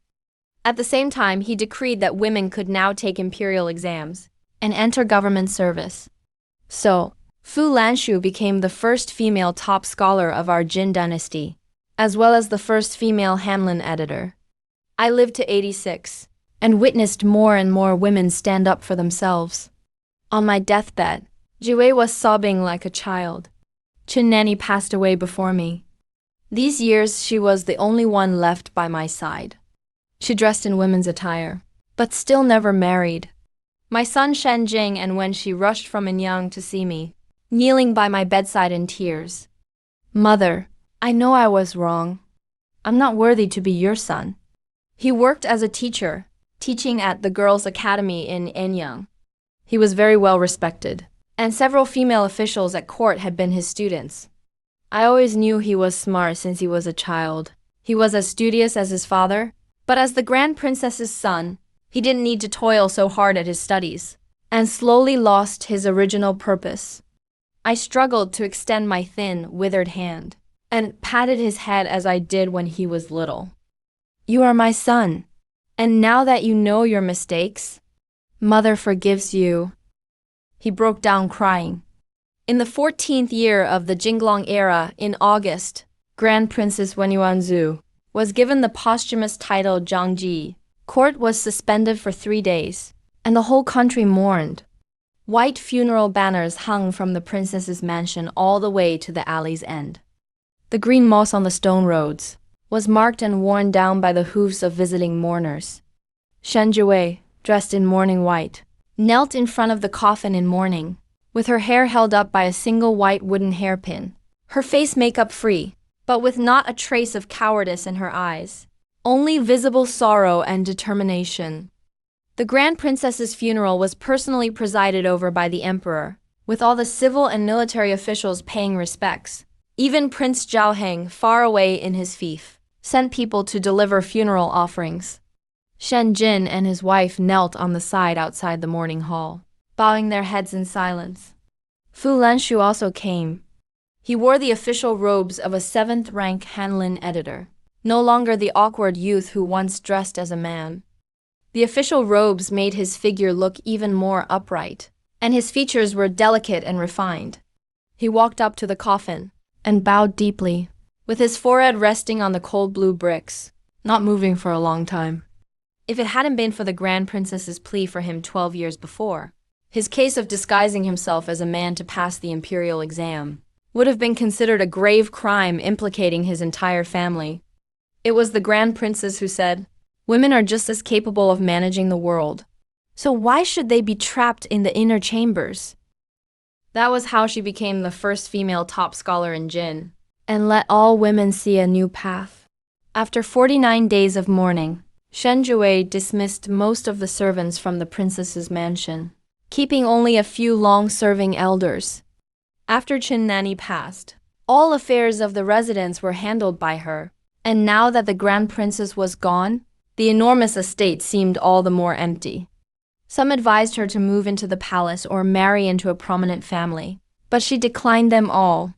At the same time, he decreed that women could now take imperial exams and enter government service. So, Fu Lanshu became the first female top scholar of our Jin dynasty, as well as the first female Hanlin editor. I lived to 86 and witnessed more and more women stand up for themselves. On my deathbed, Jue was sobbing like a child. Chin Nanny passed away before me. These years, she was the only one left by my side. She dressed in women's attire, but still never married. My son Shen Jing, and when she rushed from Anyang to see me, kneeling by my bedside in tears. "Mother, I know I was wrong. I'm not worthy to be your son." He worked as a teacher, teaching at the Girls' Academy in Anyang. He was very well respected, and several female officials at court had been his students. I always knew he was smart since he was a child. He was as studious as his father, but as the Grand Princess's son, he didn't need to toil so hard at his studies, and slowly lost his original purpose. I struggled to extend my thin, withered hand, and patted his head as I did when he was little. "You are my son, and now that you know your mistakes, Mother forgives you." He broke down crying. In the 14th year of the Jinglong era, in August, Grand Princess Wen Yuanzhu was given the posthumous title Zhangji. Court was suspended for 3 days, and the whole country mourned. White funeral banners hung from the princess's mansion all the way to the alley's end. The green moss on the stone roads was marked and worn down by the hooves of visiting mourners. Shen Jue, dressed in mourning white, knelt in front of the coffin in mourning, with her hair held up by a single white wooden hairpin, her face makeup free, but with not a trace of cowardice in her eyes, only visible sorrow and determination. The Grand Princess's funeral was personally presided over by the emperor, with all the civil and military officials paying respects. Even Prince Zhaoheng, far away in his fief, sent people to deliver funeral offerings. Shen Jin and his wife knelt on the side outside the mourning hall, bowing their heads in silence. Fu Lanshu also came. He wore the official robes of a 7th-rank Hanlin editor, no longer the awkward youth who once dressed as a man. The official robes made his figure look even more upright, and his features were delicate and refined. He walked up to the coffin and bowed deeply, with his forehead resting on the cold blue bricks, not moving for a long time. If it hadn't been for the Grand Princess's plea for him 12 years before, his case of disguising himself as a man to pass the imperial exam would have been considered a grave crime implicating his entire family. It was the Grand Princess who said, "Women are just as capable of managing the world, so why should they be trapped in the inner chambers?" That was how she became the first female top scholar in Jin, and let all women see a new path. After 49 days of mourning, Shen Jue dismissed most of the servants from the princess's mansion, keeping only a few long-serving elders. After Qin Nani passed, all affairs of the residence were handled by her, and now that the grand princess was gone, the enormous estate seemed all the more empty. Some advised her to move into the palace or marry into a prominent family, but she declined them all.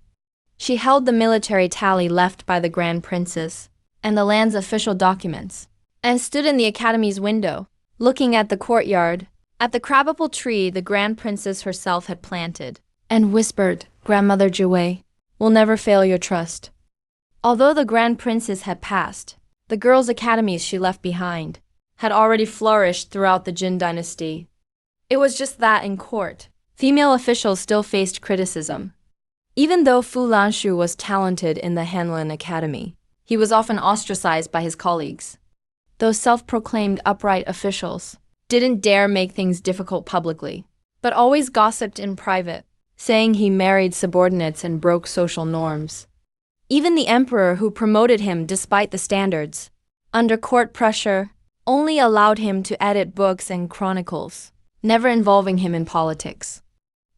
She held the military tally left by the grand princess and the land's official documents, and stood in the academy's window, looking at the courtyard, at the crabapple tree the grand princess herself had planted, and whispered, "Grandmother Jue will never fail your trust." Although the grand princess had passed, the girls' academies she left behind had already flourished throughout the Jin dynasty. It was just that in court, female officials still faced criticism. Even though Fu Lanshu was talented in the Hanlin Academy, he was often ostracized by his colleagues. Those self-proclaimed upright officials didn't dare make things difficult publicly, but always gossiped in private, saying he married subordinates and broke social norms. Even the emperor, who promoted him despite the standards, under court pressure, only allowed him to edit books and chronicles, never involving him in politics.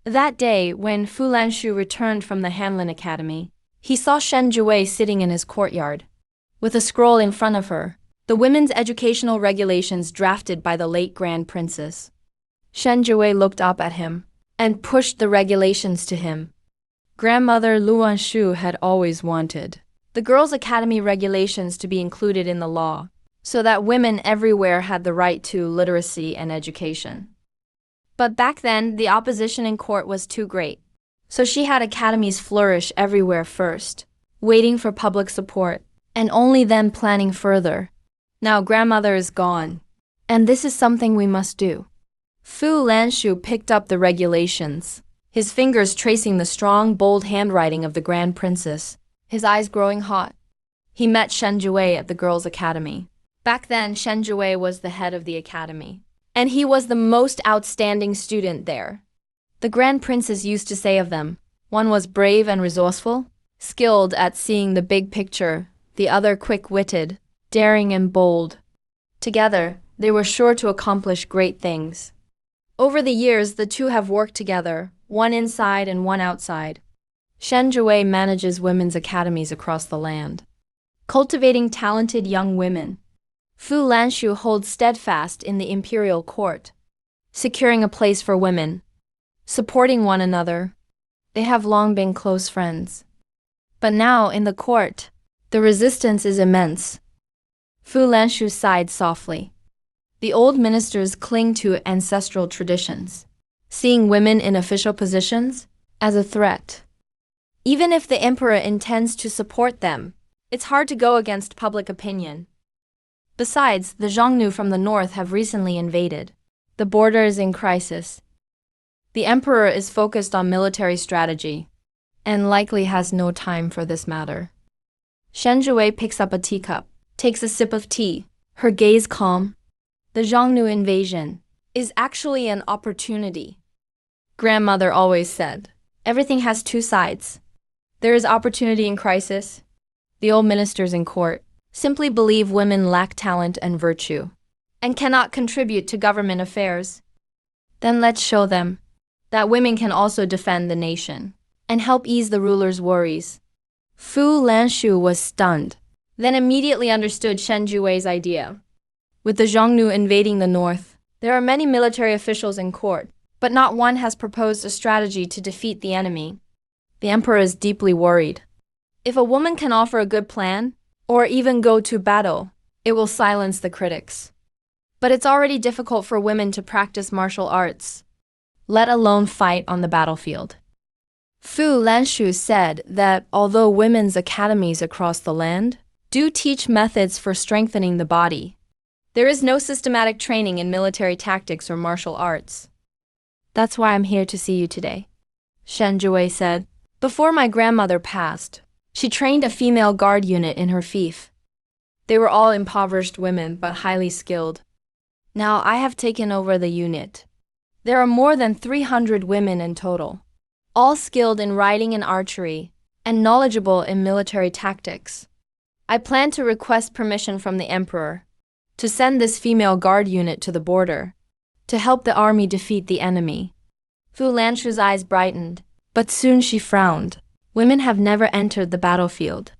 That day, when Fu Lanshu returned from the Hanlin Academy, he saw Shen Jue sitting in his courtyard, with a scroll in front of her, the women's educational regulations drafted by the late Grand Princess. Shen Jue looked up at him and pushed the regulations to him. Grandmother Luan Shu had always wanted the Girls' Academy regulations to be included in the law, so that women everywhere had the right to literacy and education. But back then, the opposition in court was too great, so she had academies flourish everywhere first, waiting for public support, and only then planning further. Now grandmother is gone, and this is something we must do. Fu Lanshu picked up the regulations, his fingers tracing the strong, bold handwriting of the Grand Princess, his eyes growing hot. He met Shen Jue at the Girls' Academy. Back then, Shen Jue was the head of the academy, and he was the most outstanding student there. The Grand Princess used to say of them, one was brave and resourceful, skilled at seeing the big picture, the other quick-witted, daring and bold. Together, they were sure to accomplish great things. Over the years, the two have worked together, one inside and one outside. Shen Jue manages women's academies across the land, cultivating talented young women. Fu Lanshu holds steadfast in the imperial court, securing a place for women, supporting one another. They have long been close friends. But now, in the court, the resistance is immense. Fu Lanshu sighed softly. The old ministers cling to ancestral traditions, seeing women in official positions as a threat. Even if the emperor intends to support them, it's hard to go against public opinion. Besides, the Xiongnu from the north have recently invaded. The border is in crisis. The emperor is focused on military strategy, and likely has no time for this matter. Shen Jue picks up a teacup, takes a sip of tea, her gaze calm. The Xiongnu invasion is actually an opportunity. Grandmother always said, everything has two sides. There is opportunity in crisis. The old ministers in court simply believe women lack talent and virtue, and cannot contribute to government affairs. Then let's show them that women can also defend the nation and help ease the ruler's worries. Fu Lanshu was stunned, then immediately understood Shen Jue's idea. With the Xiongnu invading the north, there are many military officials in court, but not one has proposed a strategy to defeat the enemy. The emperor is deeply worried. If a woman can offer a good plan, or even go to battle, it will silence the critics. But it's already difficult for women to practice martial arts, let alone fight on the battlefield. Fu Lanshu said that although women's academies across the land do teach methods for strengthening the body, there is no systematic training in military tactics or martial arts. That's why I'm here to see you today, Shen Jue said. Before my grandmother passed, she trained a female guard unit in her fief. They were all impoverished women, but highly skilled. Now I have taken over the unit. There are more than 300 women in total, all skilled in riding and archery, and knowledgeable in military tactics. I plan to request permission from the emperor to send this female guard unit to the border to help the army defeat the enemy. Fu Lanshu's eyes brightened, but soon she frowned. Women have never entered the battlefield.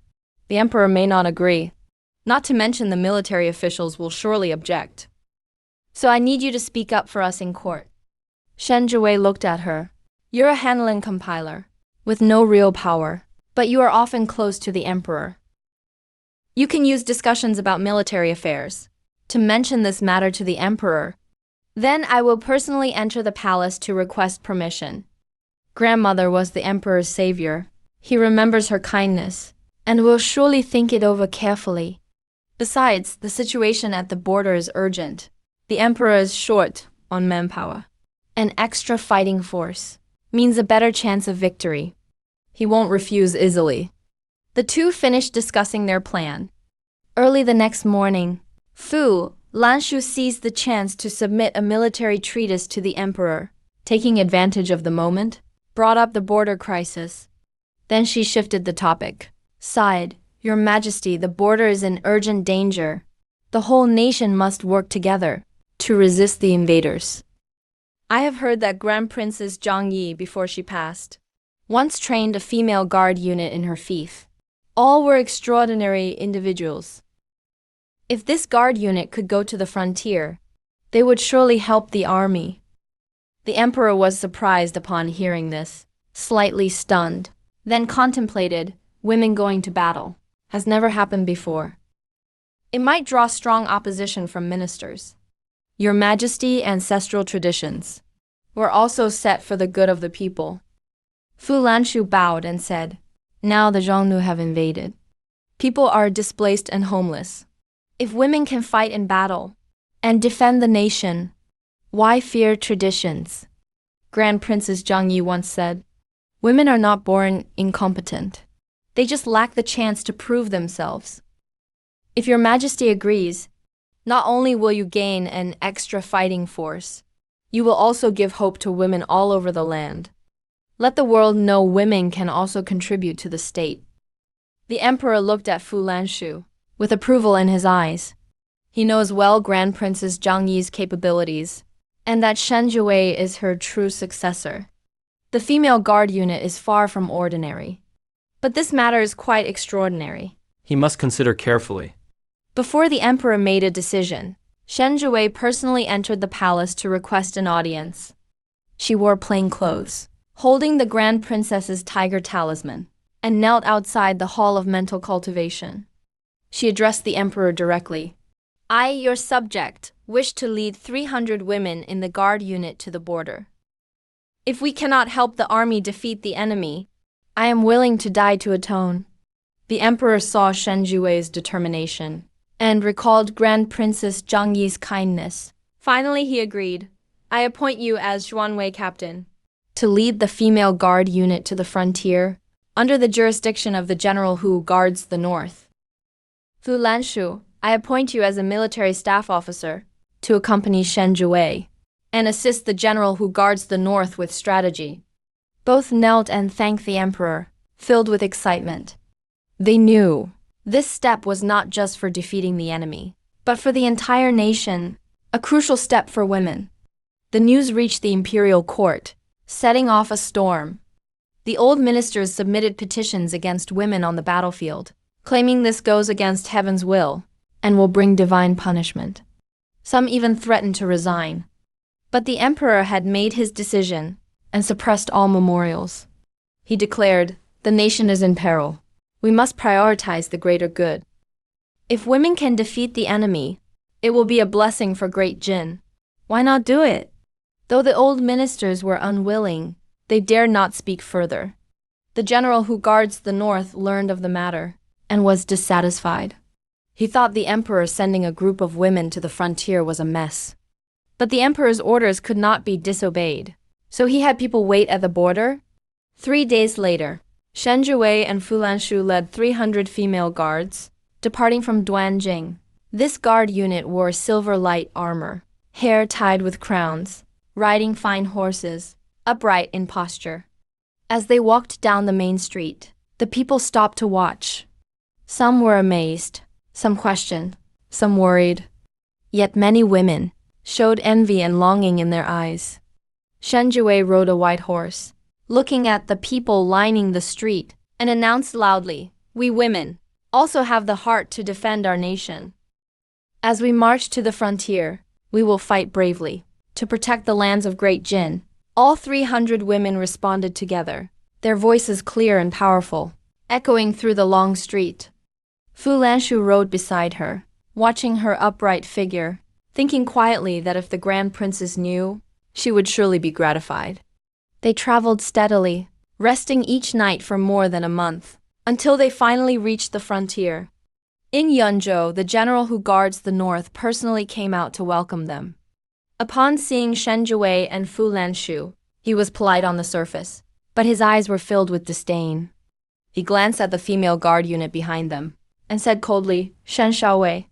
The emperor may not agree. Not to mention the military officials will surely object. So I need you to speak up for us in court. Shen Jiwei looked at her. You're a Hanlin compiler, with no real power, but you are often close to the emperor. You can use discussions about military affairs to mention this matter to the emperor. Then I will personally enter the palace to request permission. Grandmother was the emperor's savior. He remembers her kindness and will surely think it over carefully. Besides, the situation at the border is urgent. The emperor is short on manpower. An extra fighting force means a better chance of victory. He won't refuse easily. The two finished discussing their plan. Early the next morning, Fu Lanshu seized the chance to submit a military treatise to the emperor, taking advantage of the moment, brought up the border crisis. Then she shifted the topic. Sighed, Your Majesty, the border is in urgent danger. The whole nation must work together to resist the invaders. I have heard that Grand Princess Zhang Yi, before she passed, once trained a female guard unit in her fief. All were extraordinary individuals. If this guard unit could go to the frontier, they would surely help the army. The emperor was surprised upon hearing this, slightly stunned, then contemplated. Women going to battle has never happened before. It might draw strong opposition from ministers. Your Majesty, ancestral traditions were also set for the good of the people. Fu Lanshu bowed and said, Now the Xiongnu have invaded. People are displaced and homeless. If women can fight in battle and defend the nation, why fear traditions? Grand Princess Zhang Yi once said, Women are not born incompetent. They just lack the chance to prove themselves. If Your Majesty agrees, not only will you gain an extra fighting force, you will also give hope to women all over the land. Let the world know women can also contribute to the state. The emperor looked at Fu Lanshu with approval in his eyes. He knows well Grand Princess Zhang Yi's capabilities, and that Shen Jiwei is her true successor. The female guard unit is far from ordinary. But this matter is quite extraordinary. He must consider carefully. Before the emperor made a decision, Shen Jiwei personally entered the palace to request an audience. She wore plain clothes, holding the Grand Princess's tiger talisman, and knelt outside the Hall of Mental Cultivation. She addressed the emperor directly. I, your subject, wish to lead 300 women in the guard unit to the border. If we cannot help the army defeat the enemy, I am willing to die to atone. The emperor saw Shen Jiwei's determination and recalled Grand Princess Zhang Yi's kindness. Finally, he agreed. I appoint you as Xuanwei captain to lead the female guard unit to the frontier under the jurisdiction of the general who guards the north. Fu Lanshu, I appoint you as a military staff officer to accompany Shen Jiwei and assist the general who guards the north with strategy. Both knelt and thanked the emperor, filled with excitement. They knew this step was not just for defeating the enemy, but for the entire nation, a crucial step for women. The news reached the imperial court, setting off a storm. The old ministers submitted petitions against women on the battlefield, claiming this goes against heaven's will and will bring divine punishment. Some even threatened to resign. But the emperor had made his decision and suppressed all memorials. He declared, the nation is in peril. We must prioritize the greater good. If women can defeat the enemy, it will be a blessing for Great Jin. Why not do it? Though the old ministers were unwilling, they dared not speak further. The general who guards the north learned of the matter and was dissatisfied. He thought the emperor sending a group of women to the frontier was a mess. But the emperor's orders could not be disobeyed. So he had people wait at the border. 3 days later, Shen Jiwei and Fu Lanshu led 300 female guards, departing from Duanjing. This guard unit wore silver light armor, hair tied with crowns, riding fine horses, upright in posture. As they walked down the main street, The people stopped to watch. Some were amazed, some questioned, some worried. Yet many women showed envy and longing in their eyes. Shen Jue rode a white horse, looking at the people lining the street, and announced loudly, "We women also have the heart to defend our nation. As we march to the frontier, we will fight bravely to protect the lands of Great Jin." All 300 women responded together, their voices clear and powerful, echoing through the long street. Fu Lanshu rode beside her, watching her upright figure, thinking quietly that if the Grand Princess knew, she would surely be gratified. They traveled steadily, resting each night for more than a month, until they finally reached the frontier. In Yunzhou, the general who guards the north personally came out to welcome them. Upon seeing Shen Jue and Fu Lanshu, he was polite on the surface, but his eyes were filled with disdain. He glanced at the female guard unit behind them, and said coldly, "Shen Shaowei.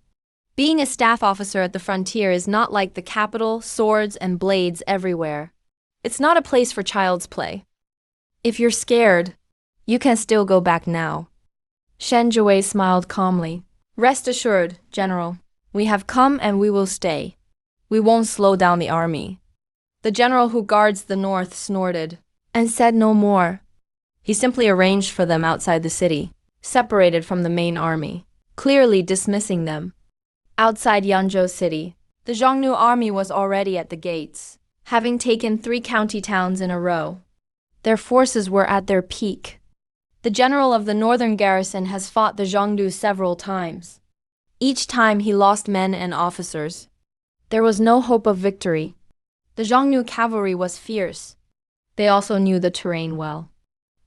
Being a staff officer at the frontier is not like the capital, swords and blades everywhere. It's not a place for child's play. If you're scared, you can still go back now." Shen Jue smiled calmly. "Rest assured, General, we have come and we will stay. We won't slow down the army." The general who guards the north snorted and said no more. He simply arranged for them outside the city, separated from the main army, clearly dismissing them. Outside Yangzhou City, the Xiongnu army was already at the gates, having taken 3 county towns in a row. Their forces were at their peak. The general of the northern garrison has fought the Xiongnu several times. Each time he lost men and officers. There was no hope of victory. The Xiongnu cavalry was fierce. They also knew the terrain well.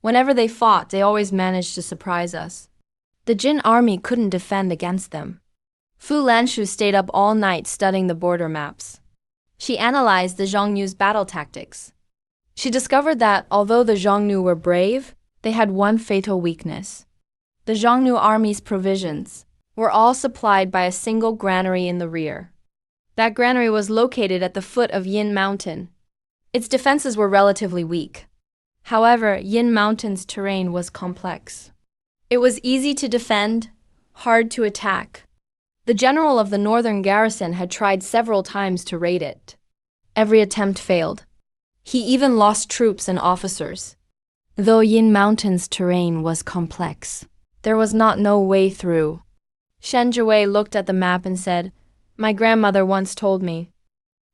Whenever they fought, they always managed to surprise us. The Jin army couldn't defend against them. Fu Lanshu stayed up all night studying the border maps. She analyzed the Xiongnu's battle tactics. She discovered that although the Xiongnu were brave, they had one fatal weakness. The Xiongnu army's provisions were all supplied by a single granary in the rear. That granary was located at the foot of Yin Mountain. Its defenses were relatively weak. However, Yin Mountain's terrain was complex. It was easy to defend, hard to attack. The general of the northern garrison had tried several times to raid it. Every attempt failed. He even lost troops and officers. Though Yin Mountain's terrain was complex, there was no way through. Shen Jue looked at the map and said, "My grandmother once told me.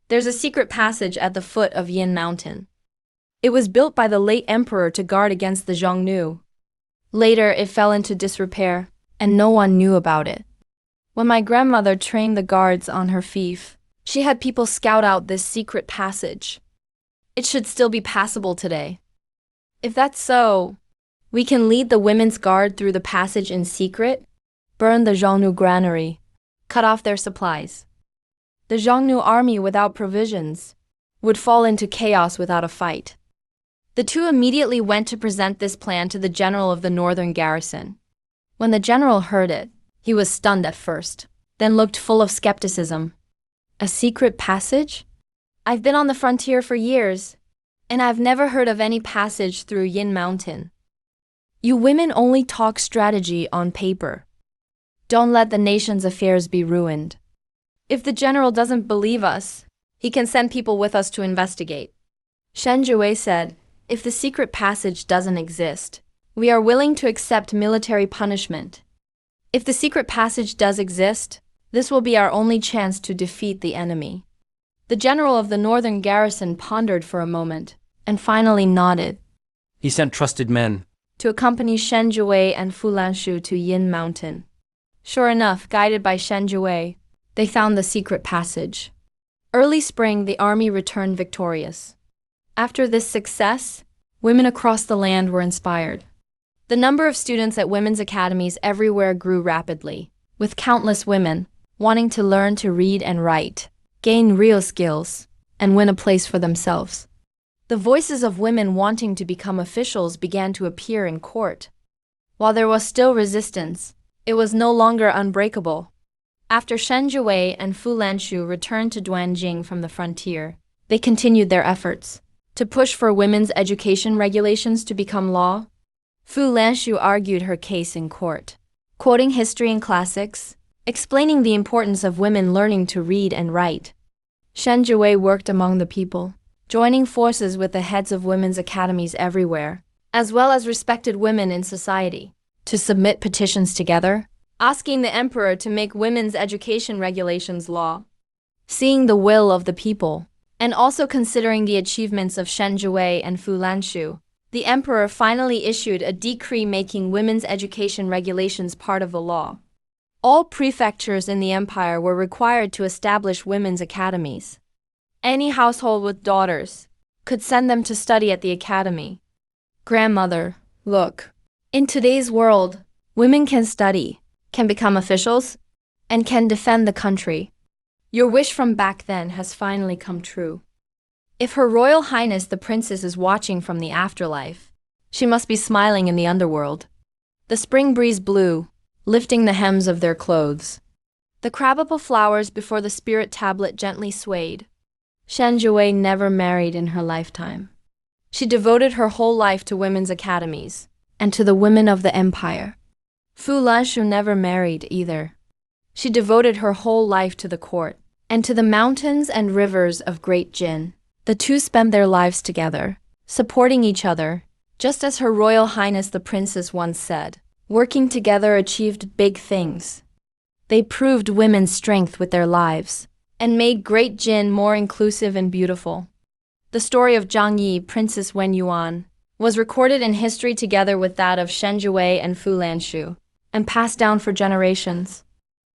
There's a secret passage at the foot of Yin Mountain. It was built by the late emperor to guard against the Xiongnu. Later, it fell into disrepair, and no one knew about it. When my grandmother trained the guards on her fief, she had people scout out this secret passage. It should still be passable today. If that's so, we can lead the women's guard through the passage in secret, burn the Xiongnu granary, cut off their supplies. The Xiongnu army without provisions would fall into chaos without a fight." The two immediately went to present this plan to the general of the northern garrison. When the general heard it, he was stunned at first, then looked full of skepticism. "A secret passage? I've been on the frontier for years, and I've never heard of any passage through Yin Mountain. You women only talk strategy on paper. Don't let the nation's affairs be ruined. If the general doesn't believe us, he can send people with us to investigate." Shen Jue said, "If the secret passage doesn't exist, we are willing to accept military punishment. If the secret passage does exist, this will be our only chance to defeat the enemy." The general of the northern garrison pondered for a moment, and finally nodded. He sent trusted men To accompany Shen Jue and Fu Lanshu to Yin Mountain. Sure enough, guided by Shen Jue, they found the secret passage. Early spring, the army returned victorious. After this success, women across the land were inspired. The number of students at women's academies everywhere grew rapidly, with countless women wanting to learn to read and write, gain real skills, and win a place for themselves. The voices of women wanting to become officials began to appear in court. While there was still resistance, it was no longer unbreakable. After Shen Jue and Fu Lanshu returned to Duanjing from the frontier, they continued their efforts to push for women's education regulations to become law. Fu Lanshu argued her case in court, quoting history and classics, explaining the importance of women learning to read and write. Shen Jiwei worked among the people, joining forces with the heads of women's academies everywhere, as well as respected women in society, to submit petitions together, asking the emperor to make women's education regulations law. Seeing the will of the people, and also considering the achievements of Shen Jiwei and Fu Lanshu, the emperor finally issued a decree making women's education regulations part of the law. All prefectures in the empire were required to establish women's academies. Any household with daughters could send them to study at the academy. Grandmother, look. In today's world, women can study, can become officials, and can defend the country. Your wish from back then has finally come true. If Her Royal Highness the Princess is watching from the afterlife, she must be smiling in the underworld. The spring breeze blew, lifting the hems of their clothes. The crabapple flowers before the spirit tablet gently swayed. Shen Jiwei never married in her lifetime. She devoted her whole life to women's academies and to the women of the empire. Fu Lanshu never married either. She devoted her whole life to the court and to the mountains and rivers of Great Jin. The two spent their lives together, supporting each other, just as Her Royal Highness the Princess once said. Working together achieved big things. They proved women's strength with their lives and made Great Jin more inclusive and beautiful. The story of Zhang Yi, Princess Wen Yuan, was recorded in history together with that of Shen Jiwei and Fu Lanshu, and passed down for generations.